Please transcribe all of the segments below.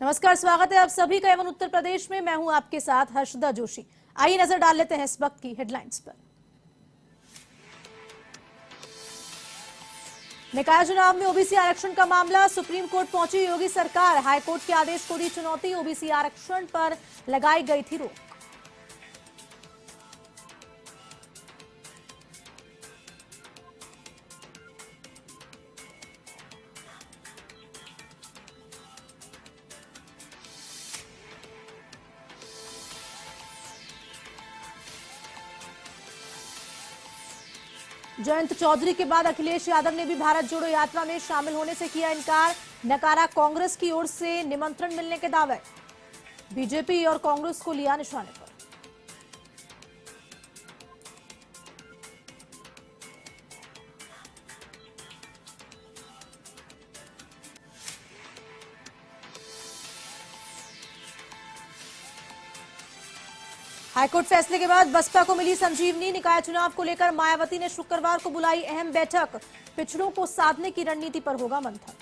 नमस्कार, स्वागत है आप सभी का एवन उत्तर प्रदेश में। मैं हूं आपके साथ हर्षदा जोशी। आइए नजर डाल लेते हैं इस वक्त की हेडलाइंस पर। निकाय चुनाव में ओबीसी आरक्षण का मामला, सुप्रीम कोर्ट पहुंची योगी सरकार। हाईकोर्ट के आदेश को दी चुनौती, ओबीसी आरक्षण पर लगाई गई थी रोक। जयंत चौधरी के बाद अखिलेश यादव ने भी भारत जोड़ो यात्रा में शामिल होने से किया इनकार। नकारा कांग्रेस की ओर से निमंत्रण मिलने के दावे। बीजेपी और कांग्रेस को लिया निशाने पर। हाईकोर्ट फैसले के बाद बसपा को मिली संजीवनी। निकाय चुनाव को लेकर मायावती ने शुक्रवार को बुलाई अहम बैठक। पिछड़ों को साधने की रणनीति पर होगा मंथन।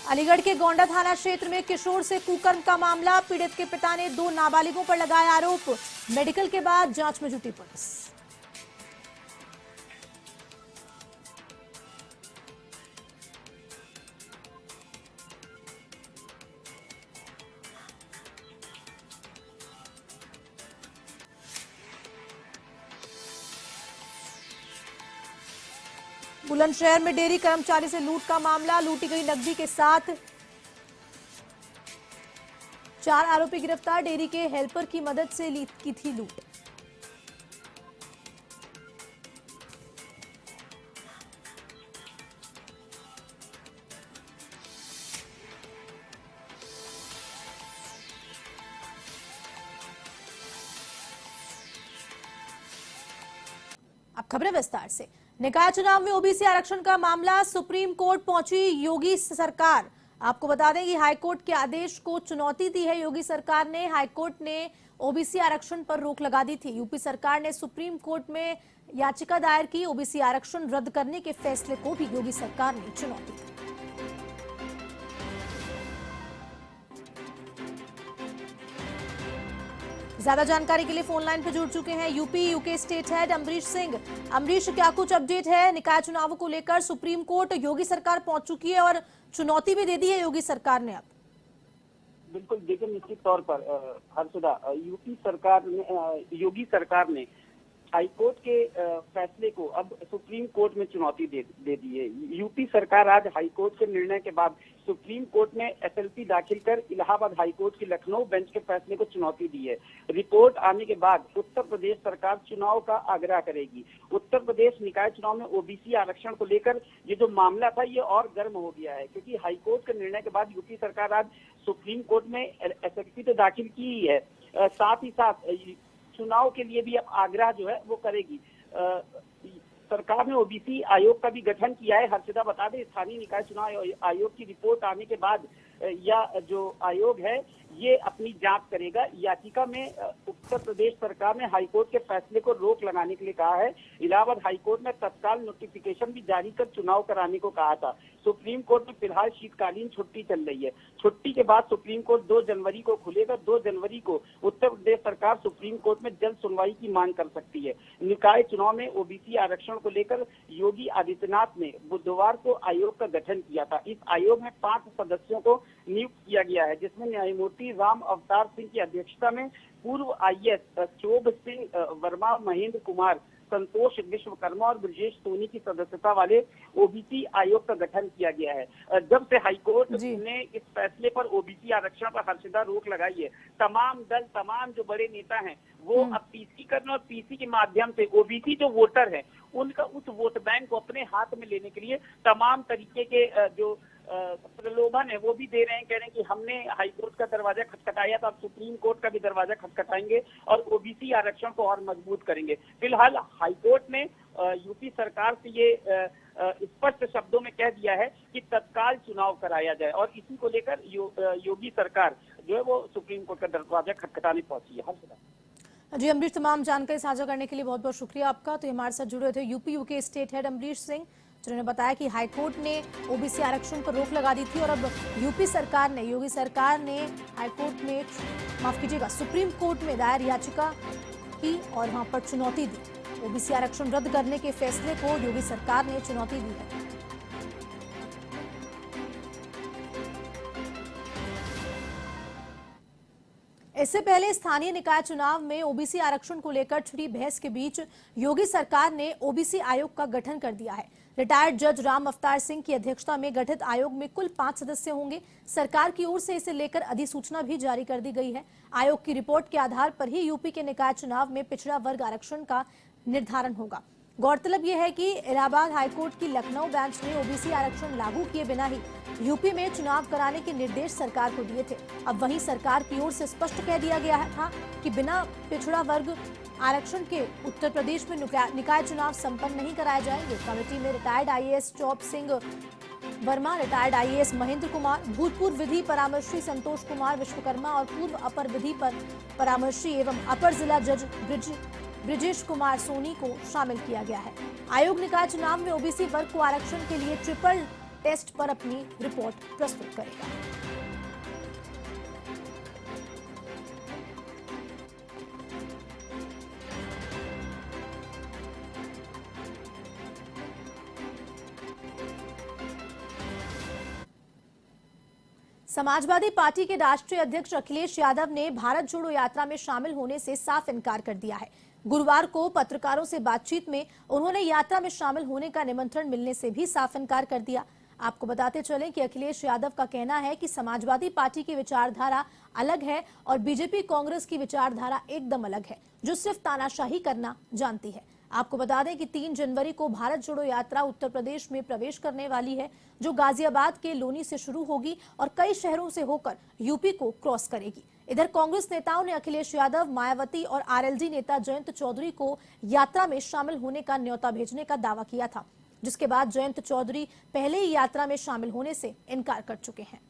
अलीगढ़ के गोंडा थाना क्षेत्र में किशोर से कुकर्म का मामला, पीड़ित के पिता ने 2 नाबालिगों पर लगाया आरोप। मेडिकल के बाद जांच में जुटी पुलिस। बुलंदशहर में डेयरी कर्मचारी से लूट का मामला, लूटी गई नकदी के साथ 4 आरोपी गिरफ्तार। डेयरी के हेल्पर की मदद से की थी लूट। अब खबरें विस्तार से। निकाय चुनाव में ओबीसी आरक्षण का मामला, सुप्रीम कोर्ट पहुंची योगी सरकार। आपको बता दें कि हाईकोर्ट के आदेश को चुनौती दी है योगी सरकार ने। हाईकोर्ट ने ओबीसी आरक्षण पर रोक लगा दी थी। यूपी सरकार ने सुप्रीम कोर्ट में याचिका दायर की। ओबीसी आरक्षण रद्द करने के फैसले को भी योगी सरकार ने चुनौती दी। ज्यादा जानकारी के लिए फोन लाइन पर जुड़ चुके हैं UP UK state head Amrish Singh. Amrish, क्या कुछ अपडेट है निकाय चुनावों को लेकर? सुप्रीम कोर्ट योगी सरकार पहुंच चुकी है और चुनौती भी दे दी है योगी सरकार ने। अब बिल्कुल देखिए, निश्चित तौर पर हर्षदा, योगी सरकार ने हाईकोर्ट के फैसले को अब सुप्रीम कोर्ट में चुनौती दे दी है। यूपी सरकार आज हाईकोर्ट के निर्णय के बाद सुप्रीम कोर्ट में एसएलपी दाखिल कर इलाहाबाद हाईकोर्ट की लखनऊ बेंच के फैसले को चुनौती दी है। रिपोर्ट आने के बाद उत्तर प्रदेश सरकार चुनाव का आग्रह करेगी। उत्तर प्रदेश निकाय चुनाव में ओबीसी आरक्षण को लेकर ये जो मामला था ये और गर्म हो गया है, क्योंकि हाईकोर्ट के निर्णय के बाद यूपी सरकार आज सुप्रीम कोर्ट में एसएलपी तो दाखिल की ही है, साथ ही साथ चुनाव के लिए भी अब आग्रह जो है वो करेगी। सरकार ने ओबीसी आयोग का भी गठन किया है। हर्षदा बता दें, स्थानीय निकाय चुनाव आयोग की रिपोर्ट आने के बाद यह जो आयोग है ये अपनी जांच करेगा। याचिका में उत्तर प्रदेश सरकार ने हाईकोर्ट के फैसले को रोक लगाने के लिए कहा है। इलाहाबाद हाईकोर्ट में तत्काल नोटिफिकेशन भी जारी कर चुनाव कराने को कहा था। सुप्रीम कोर्ट में फिलहाल शीतकालीन छुट्टी चल रही है। छुट्टी के बाद सुप्रीम कोर्ट 2 जनवरी को खुलेगा। 2 जनवरी को उत्तर प्रदेश सरकार सुप्रीम कोर्ट में जल्द सुनवाई की मांग कर सकती है। निकाय चुनाव में ओबीसी आरक्षण को लेकर योगी आदित्यनाथ ने बुधवार को आयोग का गठन किया था। इस आयोग में 5 सदस्यों को नियुक्त किया गया है, जिसमें न्यायमूर्ति राम अवतार सिंह की अध्यक्षता में पूर्व आईएएस क्षोभ सिंह वर्मा, महेंद्र कुमार, संतोष विश्वकर्मा और ब्रजेश सोनी की सदस्यता वाले ओबीसी आयोग का गठन किया गया है। जब से हाईकोर्ट ने इस फैसले पर ओबीसी आरक्षण पर हर्षदा रोक लगाई है, तमाम दल, तमाम जो बड़े नेता हैं वो अब पीसी करने और पीसी के माध्यम से ओबीसी जो वोटर है उनका उस वोट बैंक को अपने हाथ में लेने के लिए तमाम तरीके के जो प्रलोभन है वो भी दे रहे हैं। कह रहे हैं कि हमने हाईकोर्ट का दरवाजा खटखटाया तो अब सुप्रीम कोर्ट का भी दरवाजा खटखटाएंगे और ओबीसी आरक्षण को और मजबूत करेंगे। फिलहाल हाईकोर्ट ने यूपी सरकार से ये स्पष्ट शब्दों में कह दिया है कि तत्काल चुनाव कराया जाए और इसी को लेकर योगी सरकार जो है वो सुप्रीम कोर्ट का दरवाजा खटखटाने पहुंची है। हर्षदा जी अमरीश, तमाम जानकारी साझा करने के लिए बहुत बहुत शुक्रिया आपका। तो हमारे साथ जुड़े थे UP UK state head Amrish Singh, जिन्होंने बताया कि हाईकोर्ट ने ओबीसी आरक्षण पर रोक लगा दी थी और अब यूपी सरकार ने, योगी सरकार ने हाईकोर्ट में, माफ कीजिएगा, सुप्रीम कोर्ट में दायर याचिका की और वहां पर चुनौती दी। ओबीसी आरक्षण रद्द करने के फैसले को योगी सरकार ने चुनौती दी है। इससे पहले स्थानीय निकाय चुनाव में ओबीसी आरक्षण को लेकर छिड़ी बहस के बीच योगी सरकार ने ओबीसी आयोग का गठन कर दिया है। रिटायर्ड जज राम अवतार सिंह की अध्यक्षता में गठित आयोग में कुल 5 सदस्य होंगे। सरकार की ओर से इसे लेकर अधिसूचना भी जारी कर दी गई है। आयोग की रिपोर्ट के आधार पर ही यूपी के निकाय चुनाव में पिछड़ा वर्ग आरक्षण का निर्धारण होगा। गौरतलब यह है कि इलाहाबाद हाईकोर्ट की लखनऊ बेंच ने ओबीसी आरक्षण लागू किए बिना ही यूपी में चुनाव कराने के निर्देश सरकार को दिए थे। अब वहीं सरकार की ओर से स्पष्ट कह दिया गया था कि बिना पिछड़ा वर्ग आरक्षण के उत्तर प्रदेश में निकाय चुनाव संपन्न नहीं कराए जाएंगे। कमेटी में रिटायर्ड आईएएस चौप सिंह वर्मा, रिटायर्ड आईएएस महेंद्र कुमार, भूतपूर्व विधि परामर्शी संतोष कुमार विश्वकर्मा और पूर्व अपर विधि परामर्शी एवं अपर जिला जज ब्रिजेश कुमार सोनी को शामिल किया गया है। आयोग निकाय चुनाव में ओबीसी वर्ग को आरक्षण के लिए ट्रिपल टेस्ट पर अपनी रिपोर्ट प्रस्तुत करेगा। समाजवादी पार्टी के राष्ट्रीय अध्यक्ष अखिलेश यादव ने भारत जोड़ो यात्रा में शामिल होने से साफ इनकार कर दिया है। गुरुवार को पत्रकारों से बातचीत में उन्होंने यात्रा में शामिल होने का निमंत्रण मिलने से भी साफ इनकार कर दिया। आपको बताते चलें कि अखिलेश यादव का कहना है कि समाजवादी पार्टी की विचारधारा अलग है और बीजेपी कांग्रेस की विचारधारा एकदम अलग है, जो सिर्फ तानाशाही करना जानती है। आपको बता दें कि 3 जनवरी को भारत जोड़ो यात्रा उत्तर प्रदेश में प्रवेश करने वाली है, जो गाजियाबाद के लोनी से शुरू होगी और कई शहरों से होकर यूपी को क्रॉस करेगी। इधर कांग्रेस नेताओं ने अखिलेश यादव, मायावती और आरएलडी नेता जयंत चौधरी को यात्रा में शामिल होने का न्योता भेजने का दावा किया था, जिसके बाद जयंत चौधरी पहले ही यात्रा में शामिल होने से इनकार कर चुके हैं।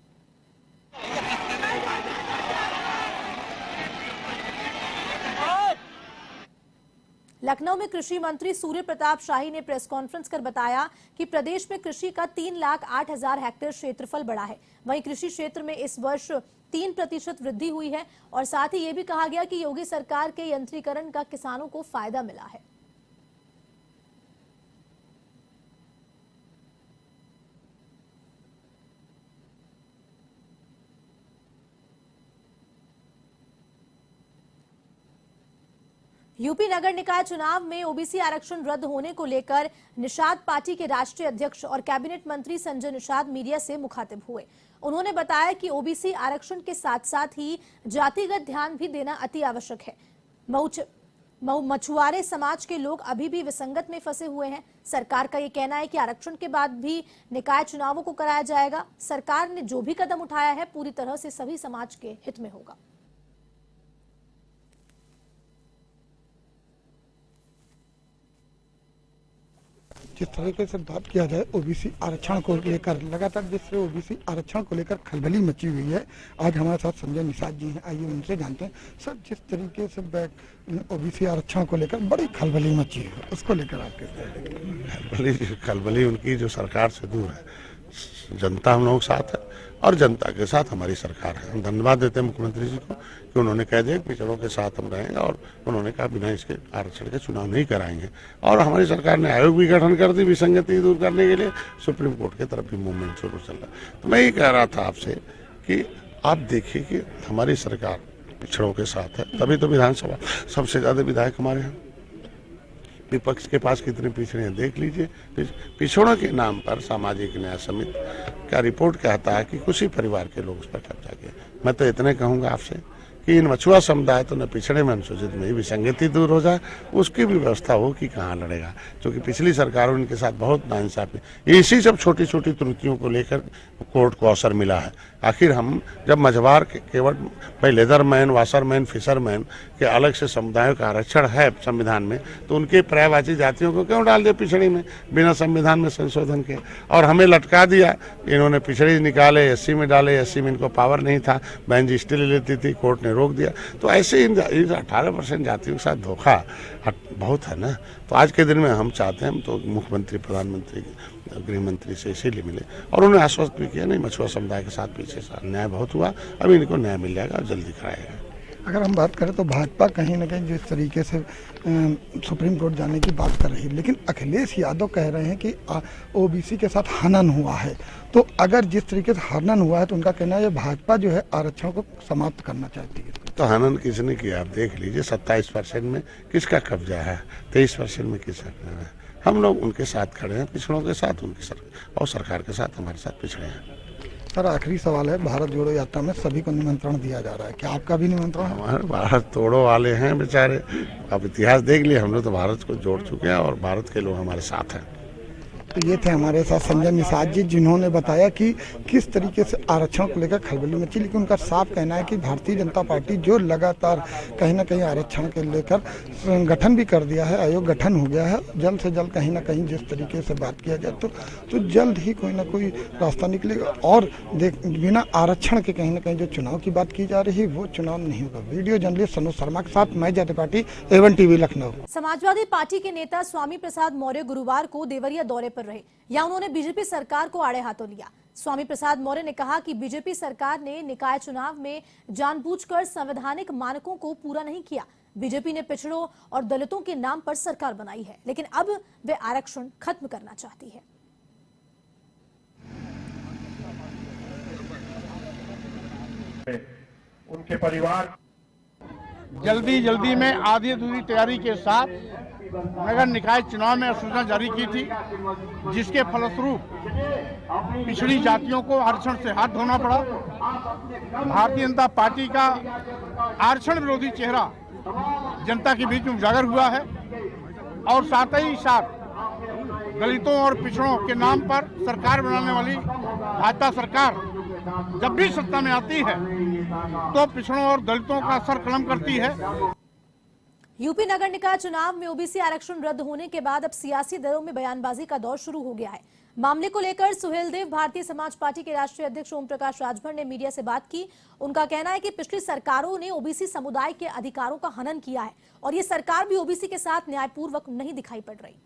लखनऊ में कृषि मंत्री सूर्य प्रताप शाही ने प्रेस कॉन्फ्रेंस कर बताया कि प्रदेश में कृषि का 3,08,000 हेक्टेयर क्षेत्रफल बढ़ा है। वहीं कृषि क्षेत्र में इस वर्ष 3% वृद्धि हुई है और साथ ही ये भी कहा गया कि योगी सरकार के यंत्रीकरण का किसानों को फायदा मिला है। यूपी नगर निकाय चुनाव में ओबीसी आरक्षण रद्द होने को लेकर निषाद पार्टी के राष्ट्रीय अध्यक्ष और कैबिनेट मंत्री संजय निषाद मीडिया से मुखातिब हुए। उन्होंने बताया कि ओबीसी आरक्षण के साथ साथ ही जातिगत ध्यान भी देना अति आवश्यक है। मछुआरे समाज के लोग अभी भी विसंगत में फंसे हुए हैं। सरकार का ये कहना है कि आरक्षण के बाद भी निकाय चुनावों को कराया जाएगा। सरकार ने जो भी कदम उठाया है पूरी तरह से सभी समाज के हित में होगा। जिस तरीके से बात किया जाए ओबीसी आरक्षण को लेकर, लगातार जिससे ओबीसी आरक्षण को लेकर खलबली मची हुई है, आज हमारे साथ संजय निषाद जी हैं। आइए उनसे जानते हैं। सर, जिस तरीके से ओबीसी आरक्षण को लेकर बड़ी खलबली मची है, उसको लेकर आप कैसे? खलबली उनकी जो सरकार से दूर है। जनता हम लोगों के साथ है और जनता के साथ हमारी सरकार है। हम धन्यवाद देते हैं मुख्यमंत्री जी को कि उन्होंने कह दिया पिछड़ों के साथ हम रहेंगे और उन्होंने कहा बिना इसके आरक्षण के चुनाव नहीं कराएंगे। और हमारी सरकार ने आयोग भी गठन कर दी विसंगति दूर करने के लिए। सुप्रीम कोर्ट की तरफ भी मूवमेंट शुरू चल रहा है। तो मैं ये कह रहा था आपसे कि आप देखिए कि हमारी सरकार पिछड़ों के साथ है, तभी तो विधानसभा सबसे ज्यादा विधायक हमारे यहाँ। विपक्ष के पास कितने पिछड़े हैं देख लीजिए। पिछड़ों के नाम पर सामाजिक न्याय समिति का रिपोर्ट कहता है कि कुछ ही परिवार के लोग उस पर कब्जा किए। मैं तो इतने कहूंगा आपसे कि इन मछुआ समुदाय तो न पिछड़े में अनुसूचित में ही विसंगति दूर हो जाए, उसकी भी व्यवस्था हो कि कहाँ लड़ेगा, क्योंकि पिछली सरकारों इनके साथ बहुत नाइंसाफी, इसी सब छोटी छोटी त्रुटियों को लेकर कोर्ट को अवसर मिला है। आखिर हम जब मझवार केवल भाई लेदरमैन, वाशरमैन, फिशरमैन के अलग से समुदायों का आरक्षण है संविधान में, तो उनके पर्यायवाची जातियों को क्यों डाल दिया पिछड़ी में बिना संविधान में संशोधन के, और हमें लटका दिया। इन्होंने पिछड़ी निकाले, एससी में डाले, एससी में इनको पावर नहीं था, बेंच स्टे ले लेती थी, कोर्ट ने रोक दिया। तो ऐसे इन 18% जातियों के साथ धोखा बहुत है ना। तो आज के दिन में हम चाहते हैं, हम तो मुख्यमंत्री, प्रधानमंत्री, गृह मंत्री से इसीलिए मिले और उन्होंने आश्वस्त भी किया, नहीं मछुआ समुदाय के साथ पीछे से अन्याय बहुत हुआ, अभी इनको न्याय मिल जाएगा और जल्दी कराएगा। अगर हम बात करें तो भाजपा कहीं ना कहीं जिस तरीके से सुप्रीम कोर्ट जाने की बात कर रही है, लेकिन अखिलेश यादव कह रहे हैं कि ओबीसी के साथ हनन हुआ है। तो अगर जिस तरीके से हनन हुआ है तो उनका कहना है ये भाजपा जो है आरक्षण को समाप्त करना चाहती है। तो हनन किसने किया आप देख लीजिए, 27% में किसका कब्जा है, 23% में किसका है। हम लोग उनके साथ खड़े हैं, पिछड़ों के साथ उनके और सरकार के साथ हमारे साथ पिछड़े हैं। सर आखिरी सवाल है, भारत जोड़ो यात्रा में सभी को निमंत्रण दिया जा रहा है, क्या आपका भी निमंत्रण है? हमारे भारत तोड़ो वाले हैं बेचारे, अब इतिहास देख लिए, हम लोग तो भारत को जोड़ चुके हैं और भारत के लोग हमारे साथ हैं। तो ये थे हमारे साथ संजय निषाद जी, जिन्होंने बताया कि किस तरीके से आरक्षण को लेकर खलबली मची, लेकिन उनका साफ कहना है कि भारतीय जनता पार्टी जो लगातार कहीं ना कहीं आरक्षण के लेकर गठन भी कर दिया है, आयोग गठन हो गया है, जल्द से जल्द कहीं ना कहीं जिस तरीके से बात किया जाए तो जल्द ही कोई ना कोई रास्ता निकलेगा। और बिना आरक्षण के कहीं ना कहीं जो चुनाव की बात की जा रही है वो चुनाव नहीं होगा। वीडियो जर्नलिस्ट सनोज शर्मा के साथ मैं जय Tripathi, A1 TV Lucknow. Samajwadi party के नेता स्वामी प्रसाद मौर्य गुरुवार को देवरिया दौरे पर रहे, या उन्होंने बीजेपी सरकार को आड़े हाथों लिया। स्वामी प्रसाद मौर्य ने कहा कि बीजेपी सरकार ने निकाय चुनाव में जानबूझकर संवैधानिक मानकों को पूरा नहीं किया। बीजेपी ने पिछड़ों और दलितों के नाम पर सरकार बनाई है, लेकिन अब वे आरक्षण खत्म करना चाहती है। उनके परिवार जल्दी में आधी अधूरी तैयारी के साथ नगर निकाय चुनाव में अधिसूचना जारी की थी, जिसके फलस्वरूप पिछड़ी जातियों को आरक्षण से हाथ धोना पड़ा। भारतीय जनता पार्टी का आरक्षण विरोधी चेहरा जनता के बीच में उजागर हुआ है और साथ ही साथ दलितों और पिछड़ों के नाम पर सरकार बनाने वाली भाजपा सरकार जब भी सत्ता में आती है तो पिछड़ों और दलितों का सर कलम करती है। यूपी नगर निकाय चुनाव में ओबीसी आरक्षण रद्द होने के बाद अब सियासी दलों में बयानबाजी का दौर शुरू हो गया है। मामले को लेकर सुहेलदेव भारतीय समाज पार्टी के राष्ट्रीय अध्यक्ष ओम प्रकाश राजभर ने मीडिया से बात की। उनका कहना है कि पिछली सरकारों ने ओबीसी समुदाय के अधिकारों का हनन किया है और ये सरकार भी ओबीसी के साथ न्यायपूर्वक नहीं दिखाई पड़ रही।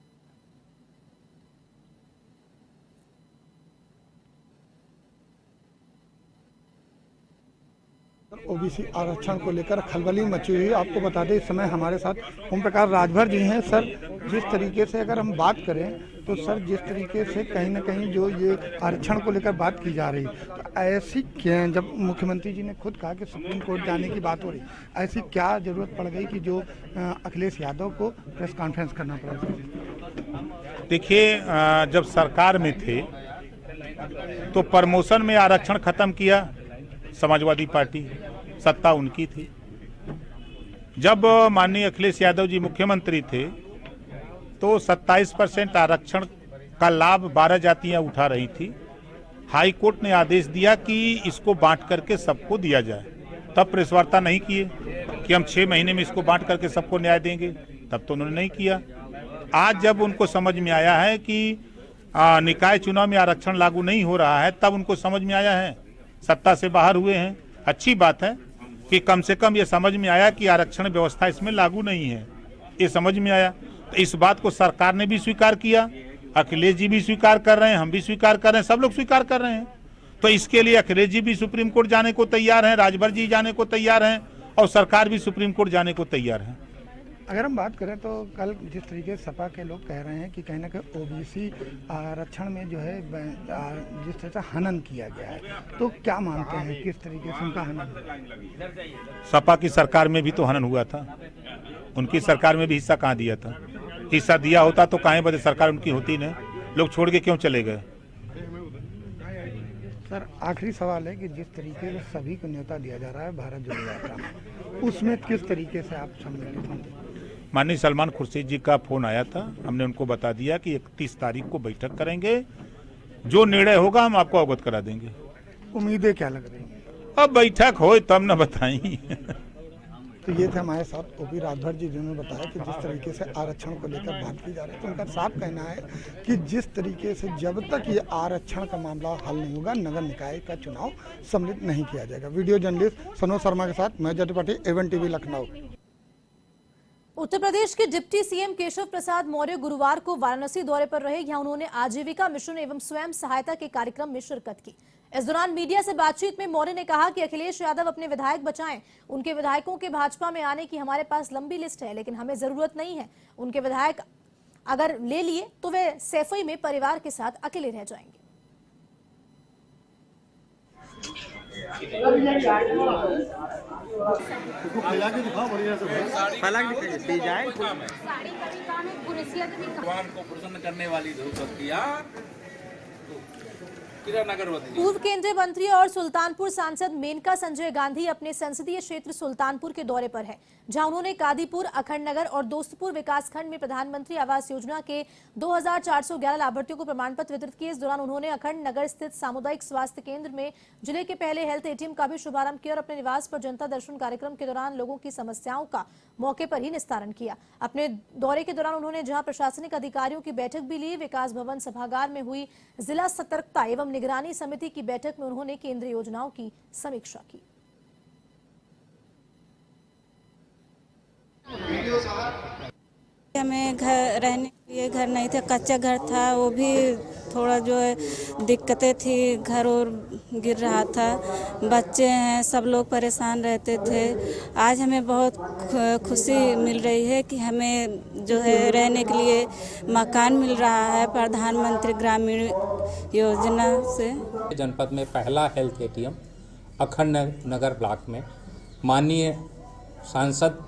ओबीसी आरक्षण को लेकर खलबली मची हुई है। आपको बता दें इस समय हमारे साथ ओम प्रकाश राजभर जी हैं। सर जिस तरीके से अगर हम बात करें तो सर जिस तरीके से कहीं ना कहीं जो ये आरक्षण को लेकर बात की जा रही तो ऐसी क्या, जब मुख्यमंत्री जी ने खुद कहा कि सुप्रीम कोर्ट जाने की बात हो रही, ऐसी क्या जरूरत पड़ गई कि जो अखिलेश यादव को प्रेस कॉन्फ्रेंस करना पड़ा? देखिए, जब सरकार में थे तो प्रमोशन में आरक्षण खत्म किया समाजवादी पार्टी, सत्ता उनकी थी। जब माननीय अखिलेश यादव जी मुख्यमंत्री थे तो 27% आरक्षण का लाभ 12 जातियां उठा रही थी। हाई कोर्ट ने आदेश दिया कि इसको बांट करके सबको दिया जाए। तब प्रेस वार्ता नहीं किए कि हम 6 महीने में इसको बांट करके सबको न्याय देंगे, तब तो उन्होंने नहीं किया। आज जब उनको समझ में आया है कि निकाय चुनाव में आरक्षण लागू नहीं हो रहा है, तब उनको समझ में आया है, सत्ता से बाहर हुए हैं। अच्छी बात है कि कम से कम ये समझ में आया कि आरक्षण व्यवस्था इसमें लागू नहीं है, ये समझ में आया। तो इस बात को सरकार ने भी स्वीकार किया, अखिलेश जी भी स्वीकार कर रहे हैं, हम भी स्वीकार कर रहे हैं, सब लोग स्वीकार कर रहे हैं। तो इसके लिए अखिलेश जी भी सुप्रीम कोर्ट जाने को तैयार हैं, राजभर जी जाने को तैयार हैं और सरकार भी सुप्रीम कोर्ट जाने को तैयार है। अगर हम बात करें तो कल जिस तरीके से सपा के लोग कह रहे हैं कि कहीं ना कहीं ओबीसी आरक्षण में जो है जिस तरह से हनन किया गया है, तो क्या मानते हैं किस तरीके से उनका हनन? सपा की सरकार में भी तो हनन हुआ था, उनकी सरकार में भी हिस्सा कहाँ दिया था? हिस्सा दिया होता तो काहे बदे सरकार उनकी होती नहीं, लोग छोड़ के क्यों चले गए? सर आखिरी सवाल है कि जिस तरीके से सभी को न्योता दिया जा रहा है भारत जोड़ो यात्रा में, उसमें किस तरीके से आप सम्मिलित होंगे? माननीय सलमान खुर्शीद जी का फोन आया था, हमने उनको बता दिया कि 31 तारीख को बैठक करेंगे, जो निर्णय होगा हम आपको अवगत करा देंगे। उम्मीदें क्या लग रही हैं? अब बैठक हो तब न बताई। तो ये थे हमारे साथ ओपी राजभर जी, जिन्होंने बताया कि जिस तरीके से आरक्षण को लेकर बात की जा रही है, तो उनका साफ कहना है कि जिस तरीके से जब तक ये आरक्षण का मामला हल नहीं होगा, नगर निकाय का चुनाव सम्मिलित नहीं किया जाएगा। वीडियो जर्नलिस्ट सनोज शर्मा के साथ मैं जय त्रिपाठी, एवन टीवी लखनऊ। उत्तर प्रदेश के डिप्टी सीएम केशव प्रसाद मौर्य गुरुवार को वाराणसी दौरे पर रहे। यहां उन्होंने आजीविका मिशन एवं स्वयं सहायता के कार्यक्रम में शिरकत की। इस दौरान मीडिया से बातचीत में मौर्य ने कहा कि अखिलेश यादव अपने विधायक बचाएं। उनके विधायकों के भाजपा में आने की हमारे पास लंबी लिस्ट है, लेकिन हमें जरूरत नहीं है। उनके विधायक अगर ले लिए तो वे सैफई में परिवार के साथ अकेले रह जाएंगे। को प्रसन्न करने वाली पूर्व केंद्रीय मंत्री और सुल्तानपुर सांसद मेनका संजय गांधी अपने संसदीय क्षेत्र सुल्तानपुर के दौरे पर है, जहां उन्होंने कादीपुर, अखंड नगर और दोस्तपुर विकासखंड में प्रधानमंत्री आवास योजना के 2411 लाभार्थियों को प्रमाण पत्र वितरित किए। इस दौरान उन्होंने अखंड नगर स्थित सामुदायिक स्वास्थ्य केंद्र में जिले के पहले हेल्थ एटीएम का भी शुभारंभ किया और अपने निवास पर जनता दर्शन कार्यक्रम के दौरान लोगों की समस्याओं का मौके पर ही निस्तारण किया। अपने दौरे के दौरान उन्होंने जहां प्रशासनिक अधिकारियों की बैठक भी ली, विकास भवन सभागार में हुई जिला सतर्कता एवं निगरानी समिति की बैठक में उन्होंने केंद्रीय योजनाओं की समीक्षा की। हमें घर रहने के लिए घर नहीं था, कच्चा घर था, वो भी थोड़ा जो है दिक्कतें थी, घर और गिर रहा था, बच्चे हैं, सब लोग परेशान रहते थे। आज हमें बहुत खुशी मिल रही है कि हमें जो है रहने के लिए मकान मिल रहा है प्रधानमंत्री ग्रामीण योजना से। जनपद में पहला हेल्थ एटीएम अखंड नगर ब्लॉक में माननीय सांसद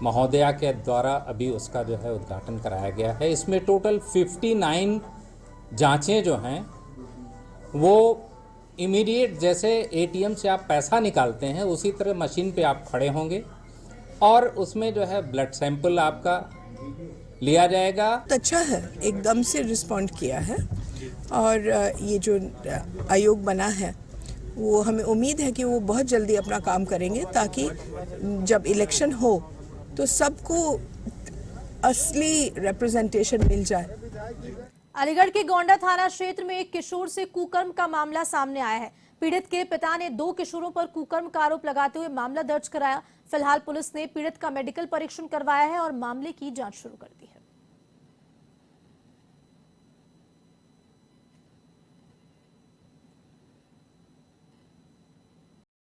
महोदया के द्वारा अभी उसका जो है उद्घाटन कराया गया है। इसमें टोटल 59 जांचें जो हैं वो इमीडिएट, जैसे एटीएम से आप पैसा निकालते हैं उसी तरह मशीन पे आप खड़े होंगे और उसमें जो है ब्लड सैंपल आपका लिया जाएगा। अच्छा है, एकदम से रिस्पॉन्ड किया है और ये जो आयोग बना है वो हमें उम्मीद है कि वो बहुत जल्दी अपना काम करेंगे, ताकि जब इलेक्शन हो तो सबको असली रिप्रेजेंटेशन मिल जाए। अलीगढ़ के गोंडा थाना क्षेत्र में एक किशोर से कुकर्म का मामला सामने आया है। पीड़ित के पिता ने 2 किशोरों पर कुकर्म का आरोप लगाते हुए मामला दर्ज कराया। फिलहाल पुलिस ने पीड़ित का मेडिकल परीक्षण करवाया है और मामले की जांच शुरू कर दी है।